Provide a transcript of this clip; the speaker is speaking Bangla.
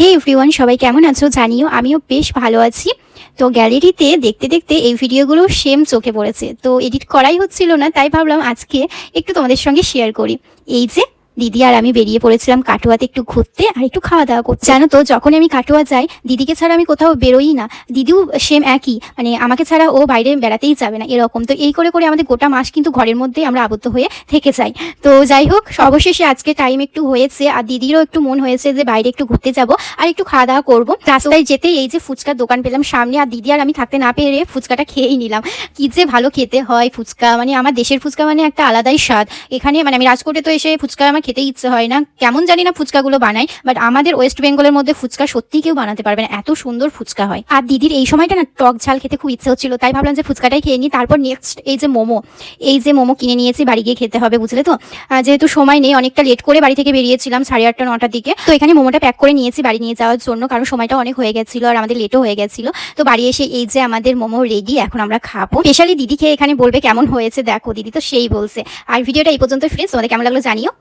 হে এভরিওয়ান, সবাই কেমন আছো জানিও। আমিও বেশ ভালো আছি। তো গ্যালারিতে দেখতে দেখতে এই ভিডিওগুলো সেম চোখে পড়েছে, তো এডিট করাই হচ্ছিল না, তাই ভাবলাম আজকে একটু তোমাদের সঙ্গে শেয়ার করি। এই যে দিদি আর আমি বেরিয়ে পড়েছিলাম কাটোয়াতে একটু ঘুরতে আর একটু খাওয়া দাওয়া করতে। জানো তো, যখন আমি কাটোয়া যাই দিদিকে ছাড়া আমি কোথাও বেরোই না। দিদিও সেম একই, মানে আমাকে ছাড়া ও বাইরে বেড়াতেই যাবে না এরকম। তো এই করে করে আমাদের গোটা মাস কিন্তু ঘরের মধ্যেই আমরা আবদ্ধ হয়ে থেকে যাই। তো যাই হোক, অবশেষে আজকে টাইম একটু হয়েছে আর দিদিরও একটু মন হয়েছে যে বাইরে একটু ঘুরতে যাব আর একটু খাওয়া দাওয়া করবো। রাস্তায় যেতেই এই যে ফুচকার দোকান পেলাম সামনে, আর দিদি আর আমি থাকতে না পেরে ফুচকাটা খেয়েই নিলাম। কি যে ভালো খেতে হয় ফুচকা, মানে আমার দেশের ফুচকা মানে একটা আলাদাই স্বাদ। এখানে মানে আমি রাজকোটে তো এসে ফুচকা আমার খেতেই ইচ্ছে হয় না, কেমন জানি না ফুচকাগুলো বানায়, বাট আমাদের ওয়েস্ট বেঙ্গলের মধ্যে ফুচকা সত্যি কেউ বানাতে পারবে না, এত সুন্দর ফুচকা হয়। আর দিদির এই সময়টা না টক ঝাল খেতে খুব ইচ্ছে হচ্ছিল, তাই ভাবলাম যে ফুচকাটাই খেয়ে নিই। তারপর নেক্সট এই যে মোমো কিনে নিয়েছি, বাড়ি গিয়ে খেতে হবে, বুঝলে তো। যেহেতু সময় নেই, অনেকটা লেট করে বাড়ি থেকে বেরিয়েছিলাম 8:30 9টার দিকে, তো এখানে মোমোটা প্যাক করে নিয়েছি বাড়ি নিয়ে যাওয়ার জন্য, কারণ সময়টা অনেক হয়ে গেছিল আর আমাদের লেটও হয়ে গেছিল। তো বাড়ি এসে এই যে আমাদের মোমো রেডি, এখন আমরা খাবো। স্পেশালি দিদি খেয়ে এখানে বলবে কেমন হয়েছে। দেখো দিদি তো সেই বলছে। আর ভিডিওটা এই পর্যন্ত ফ্রেন্ডস, তোমাদের কেমন লাগলো জানিও।